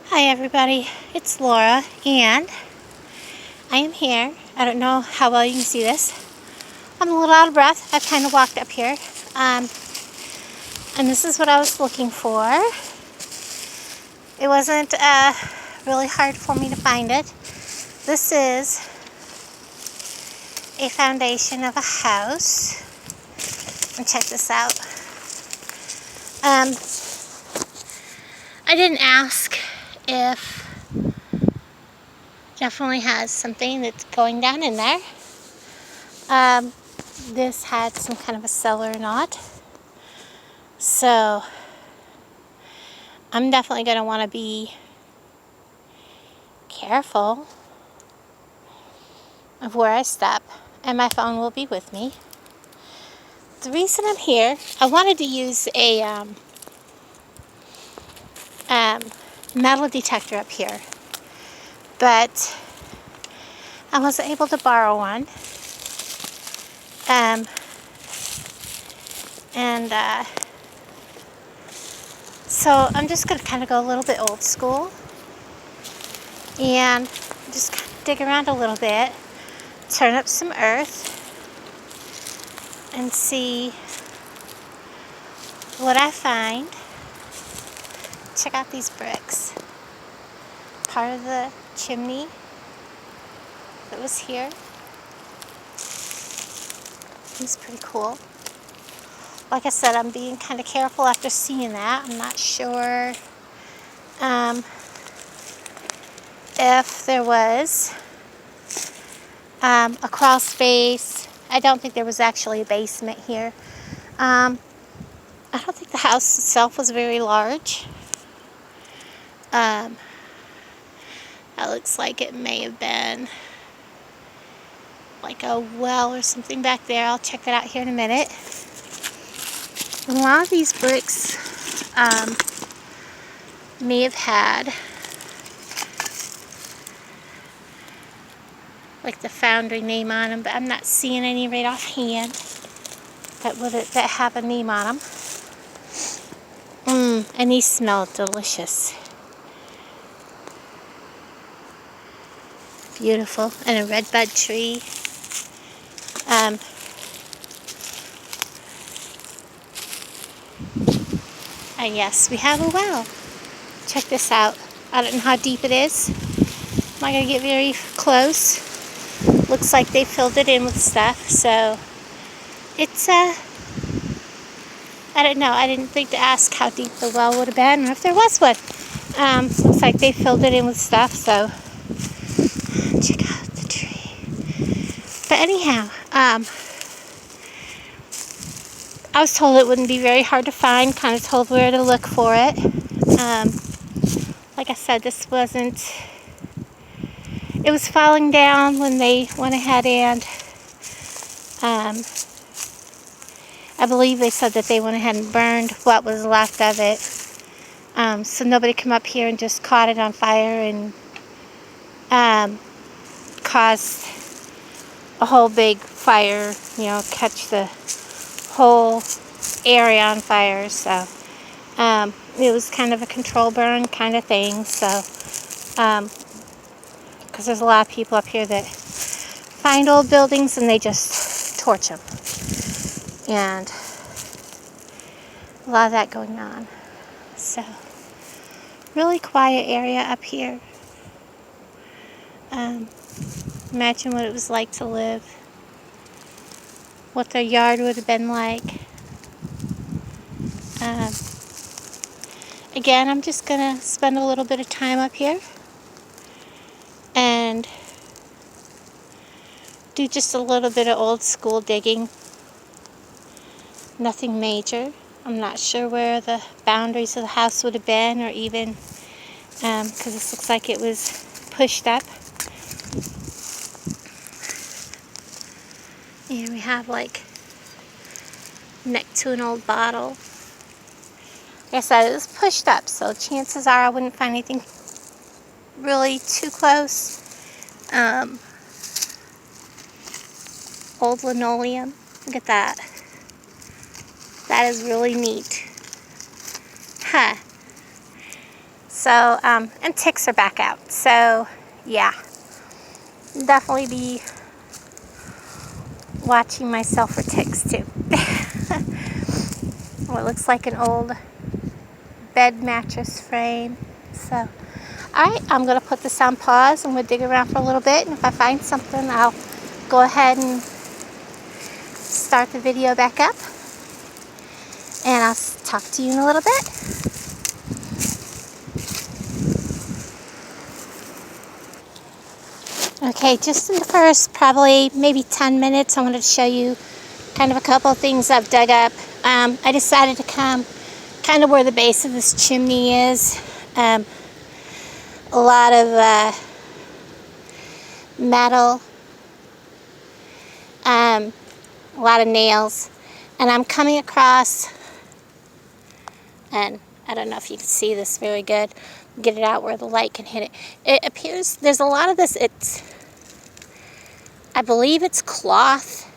Hi everybody, it's Laura and I am here. I don't know how well you can see this. I'm a little out of breath. I've kind of walked up here. And this is what I was looking for. It wasn't really hard for me to find it. This is a foundation of a house. And check this out. I didn't ask if definitely has something that's going down in there. This had some kind of a cellar knot. So I'm definitely going to want to be careful of where I step, and my phone will be with me. The reason I'm here, I wanted to use a metal detector up here, but I wasn't able to borrow one. So I'm just going to kind of go a little bit old school and just kind of dig around a little bit, turn up some earth, and see what I find. Check out these bricks. Part of the chimney that was here. It's pretty cool. Like I said, I'm being kind of careful after seeing that. I'm not sure if there was a crawl space. I don't think there was actually a basement here. I don't think the house itself was very large. That looks like it may have been like a well or something back there. I'll check that out here in a minute. A lot of these bricks may have had like the foundry name on them, but I'm not seeing any right offhand that have a name on them. And these smell delicious. Beautiful. And a redbud tree. And yes, we have a well. Check this out. I don't know how deep it is. I'm not going to get very close. Looks like they filled it in with stuff. So it's I don't know. I didn't think to ask how deep the well would have been or if there was one. Looks like they filled it in with stuff. So check out the tree. But anyhow, I was told it wouldn't be very hard to find, kind of told where to look for it. Like I said, this wasn't, it was falling down when they went ahead and, I believe they said that they went ahead and burned what was left of it. So nobody come up here and just caught it on fire and caused a whole big fire, catch the whole area on fire. So it was kind of a control burn kind of thing. So because there's a lot of people up here that find old buildings and they just torch them, and a lot of that going on. So really quiet area up here. Imagine what it was like to live, what their yard would have been like. Again, I'm just going to spend a little bit of time up here and do just a little bit of old school digging. Nothing major. I'm not sure where the boundaries of the house would have been, or even because this looks like it was pushed up. And we have like next to an old bottle. Like I said, it was pushed up, so chances are I wouldn't find anything really too close. Old linoleum. Look at that. That is really neat. Huh. So, and ticks are back out. So, yeah, definitely be watching myself for ticks too. Well, it looks like an old bed mattress frame. So, all right, I'm gonna put this on pause. I'm gonna dig around for a little bit, and if I find something, I'll go ahead and start the video back up. And I'll talk to you in a little bit. Okay, just in the first probably maybe 10 minutes, I wanted to show you kind of a couple of things I've dug up. I decided to come kind of where the base of this chimney is. A lot of metal, a lot of nails, and I'm coming across, and I don't know if you can see this very good. Get it out where the light can hit it. It appears there's a lot of this. I believe it's cloth.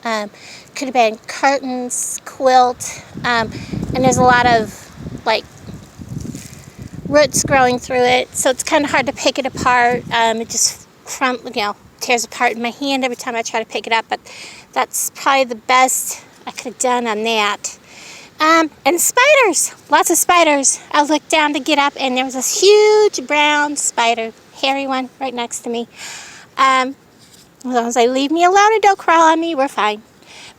Could have been curtains, quilt, and there's a lot of like roots growing through it, so it's kind of hard to pick it apart. It just tears apart in my hand every time I try to pick it up. But that's probably the best I could have done on that. And spiders, lots of spiders. I looked down to get up, and there was this huge brown spider, hairy one, right next to me. As long as they leave me alone and don't crawl on me, we're fine.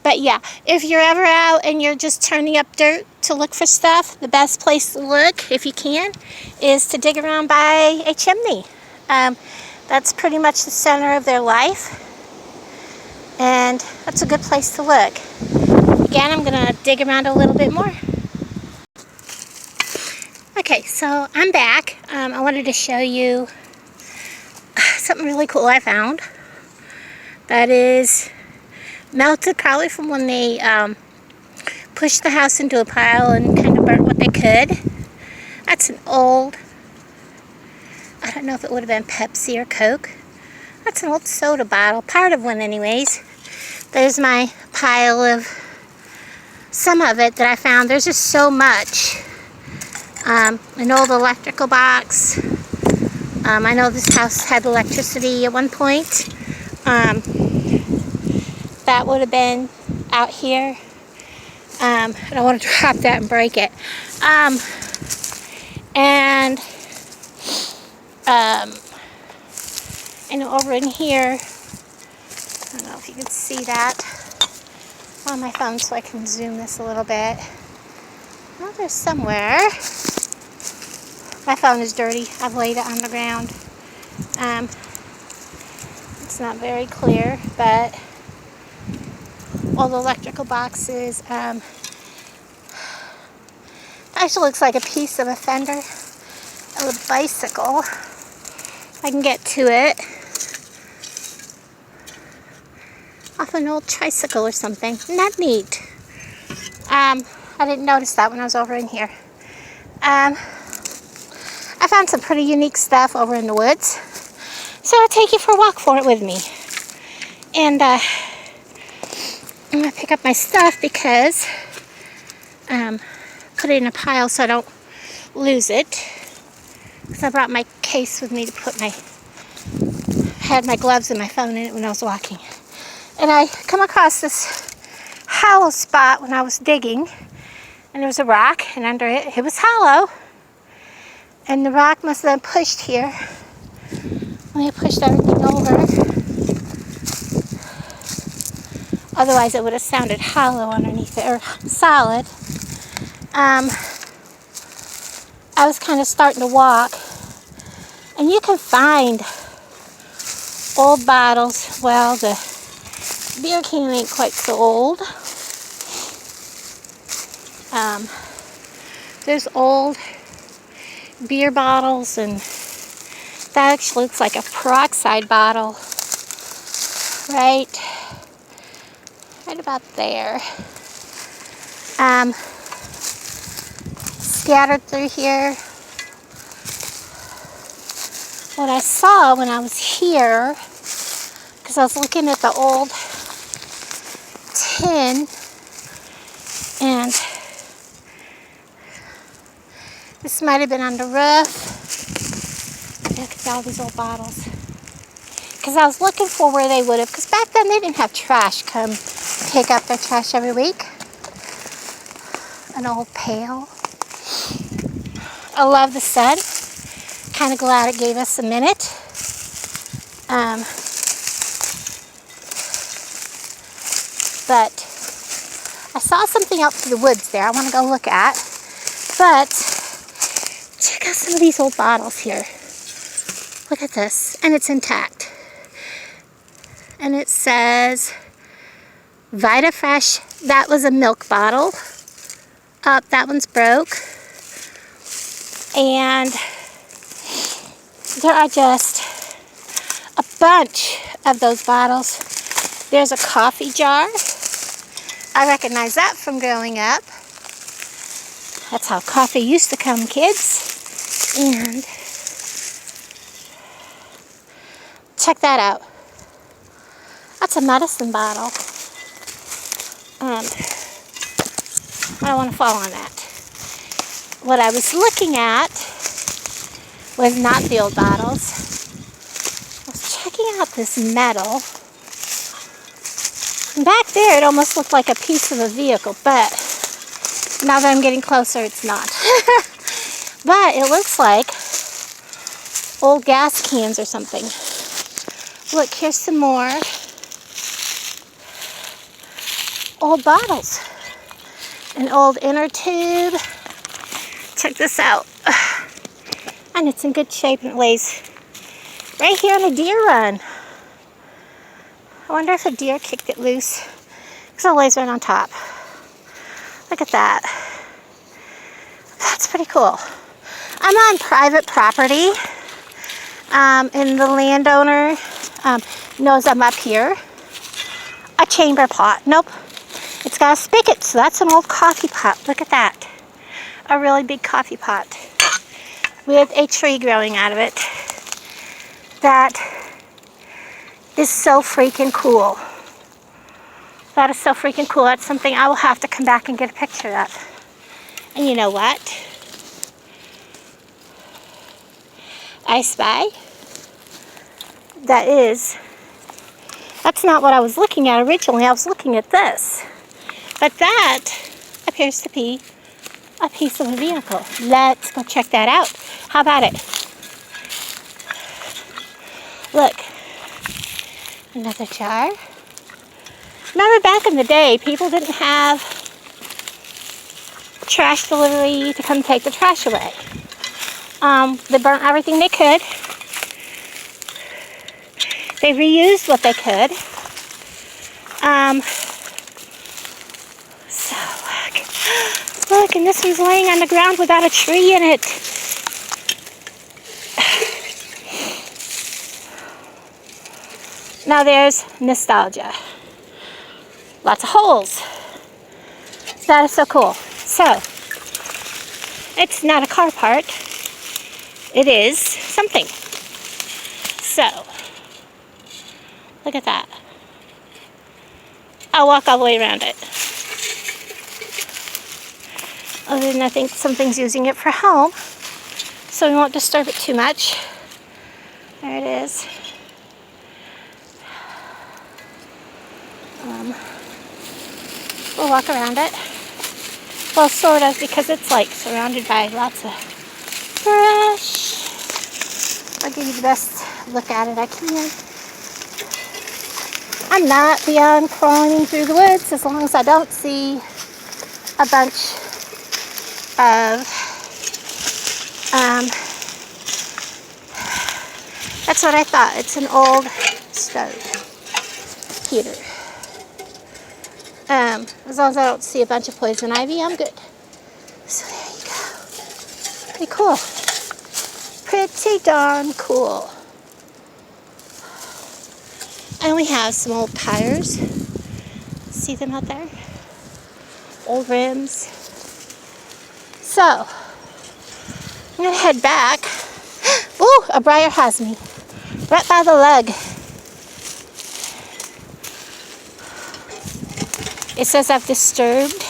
But yeah, if you're ever out and you're just turning up dirt to look for stuff, the best place to look, if you can, is to dig around by a chimney. That's pretty much the center of their life, and that's a good place to look. Again, I'm going to dig around a little bit more. Okay, so I'm back. I wanted to show you something really cool I found. That is melted probably from when they pushed the house into a pile and kind of burnt what they could. That's an old, I don't know if it would have been Pepsi or Coke. That's an old soda bottle, part of one anyways. There's my pile of some of it that I found. There's just so much. An old electrical box. I know this house had electricity at one point. That would have been out here. I don't want to drop that and break it. And over in here, I don't know if you can see that on my phone, so I can zoom this a little bit. Well, there's somewhere. My phone is dirty. I've laid it on the ground. It's not very clear, but all the electrical boxes. Actually looks like a piece of a fender of a bicycle. I can get to it. Off an old tricycle or something. Isn't that neat? I didn't notice that when I was over in here. I found some pretty unique stuff over in the woods, so I'll take you for a walk for it with me. And I'm going to pick up my stuff because put it in a pile so I don't lose it. Because I brought my case with me to put I had my gloves and my phone in it when I was walking. And I come across this hollow spot when I was digging, and there was a rock, and under it, it was hollow. And the rock must have been pushed here when I pushed everything over. Otherwise, it would have sounded hollow underneath it, or solid. I was kind of starting to walk, and you can find old bottles. Well, the beer can ain't quite so old. There's old beer bottles, and that actually looks like a peroxide bottle right about there. Scattered through here. What I saw when I was here, because I was looking at the old tin, and this might have been on the roof. Got all these old bottles. Because I was looking for where they would have, because back then they didn't have trash come pick up their trash every week. An old pail. I love the sun. Kind of glad it gave us a minute. But I saw something out through the woods there I want to go look at. But check out some of these old bottles here. Look at this. And it's intact. And it says Vita Fresh. That was a milk bottle. That one's broke. And there are just a bunch of those bottles. There's a coffee jar. I recognize that from growing up. That's how coffee used to come, kids. And check that out. That's a medicine bottle. I don't want to fall on that. What I was looking at was not the old bottles. I was checking out this metal. And back there it almost looked like a piece of a vehicle, but now that I'm getting closer, it's not. But it looks like old gas cans or something. Look, here's some more old bottles. An old inner tube. Check this out. And it's in good shape and it lays right here on a deer run. I wonder if a deer kicked it loose because it lays right on top. Look at that. That's pretty cool. I'm on private property and the landowner knows I'm up here. A chamber pot. Nope. It's got a spigot, so that's an old coffee pot. Look at that. A really big coffee pot with a tree growing out of it. That is so freaking cool. That is so freaking cool. That's something I will have to come back and get a picture of. And you know what? I spy. That's not what I was looking at originally. I was looking at this. But that appears to be a piece of a vehicle. Let's go check that out. How about it? Look. Another jar. Remember back in the day, people didn't have trash delivery to come take the trash away. They burnt everything they could. They reused what they could. So look, and this one's laying on the ground without a tree in it. Now there's nostalgia. Lots of holes. That is so cool. So, it's not a car part. It is something. So, look at that. I'll walk all the way around it. Other than I think something's using it for home, so we won't disturb it too much. There it is. We'll walk around it. Well, sort of, because it's like surrounded by lots of brush. I'll give you the best look at it I can. I'm not beyond crawling through the woods as long as I don't see a bunch of that's what I thought. It's an old stove heater. As long as I don't see a bunch of poison ivy, I'm good. So there you go. Pretty cool. Pretty darn cool. And we have some old tires. See them out there? Old rims. So, I'm going to head back. Ooh, a briar has me. Right by the leg. It says I've disturbed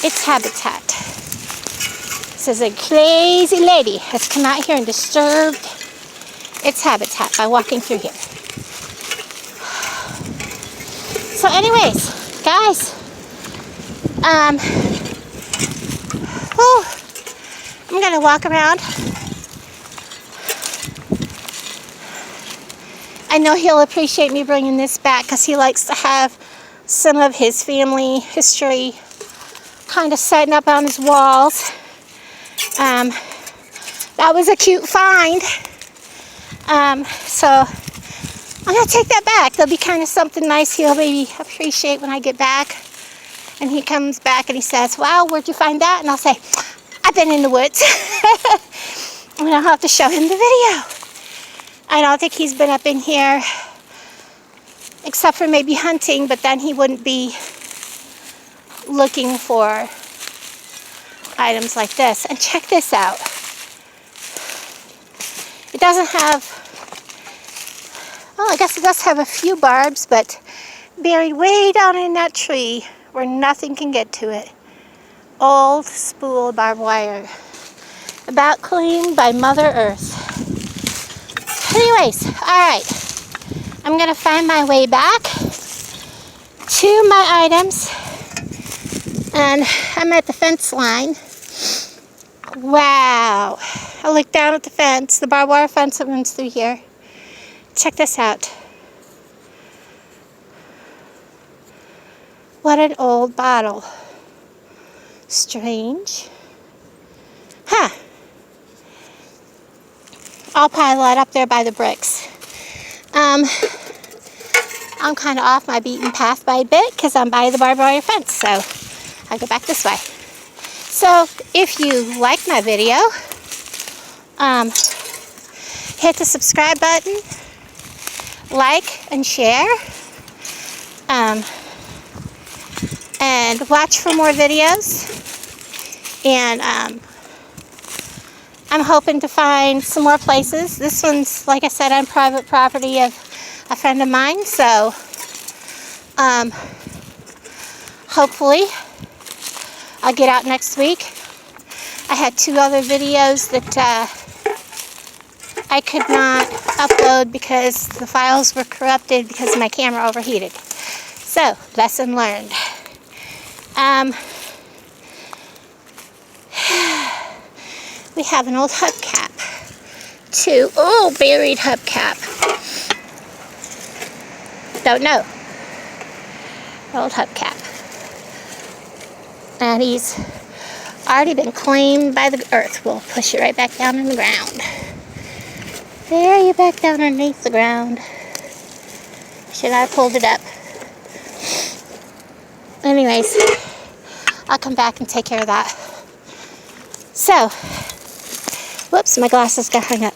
its habitat. It says a crazy lady has come out here and disturbed its habitat by walking through here. So anyways, guys, I'm gonna walk around. I know he'll appreciate me bringing this back because he likes to have some of his family history kind of setting up on his walls. That was a cute find. So I'm gonna take that back. There'll be kind of something nice he'll maybe appreciate when I get back. And he comes back and he says, wow, where'd you find that? And I'll say, I've been in the woods. And I'll have to show him the video. I don't think he's been up in here except for maybe hunting, but then he wouldn't be looking for items like this. And check this out. It doesn't have, well, I guess it does have a few barbs, but buried way down in that tree where nothing can get to it. Old spool barbed wire. About cleaned by Mother Earth. Anyways, alright. I'm going to find my way back to my items. And I'm at the fence line. Wow. I look down at the fence, the barbed wire fence that runs through here. Check this out. What an old bottle. Strange. Huh. I'll pile that up there by the bricks. I'm kind of off my beaten path by a bit because I'm by the barbed wire fence, so I'll go back this way. So if you like my video, hit the subscribe button, like and share, and watch for more videos. And I'm hoping to find some more places. This one's, like I said, on private property of a friend of mine, so hopefully I'll get out next week. I had 2 other videos that I could not upload because the files were corrupted because my camera overheated. So, lesson learned. We have an old hubcap, too. Oh, buried hubcap. Don't know. Old hubcap. And he's already been claimed by the earth. We'll push it right back down in the ground. There, you back down underneath the ground. Should I have pulled it up? Anyways, I'll come back and take care of that. So, whoops, my glasses got hung up.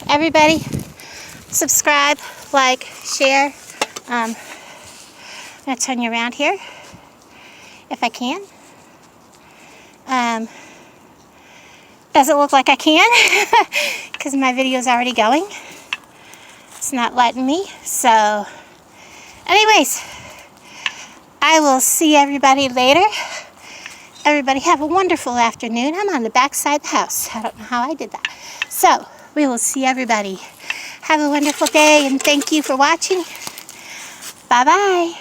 Everybody, subscribe, like, share. I'm going to turn you around here, if I can. Doesn't look like I can, because my video is already going. It's not letting me, so anyways, I will see everybody later. Everybody have a wonderful afternoon. I'm on the back side of the house. I don't know how I did that. So, we will see everybody. Have a wonderful day, and thank you for watching. Bye-bye.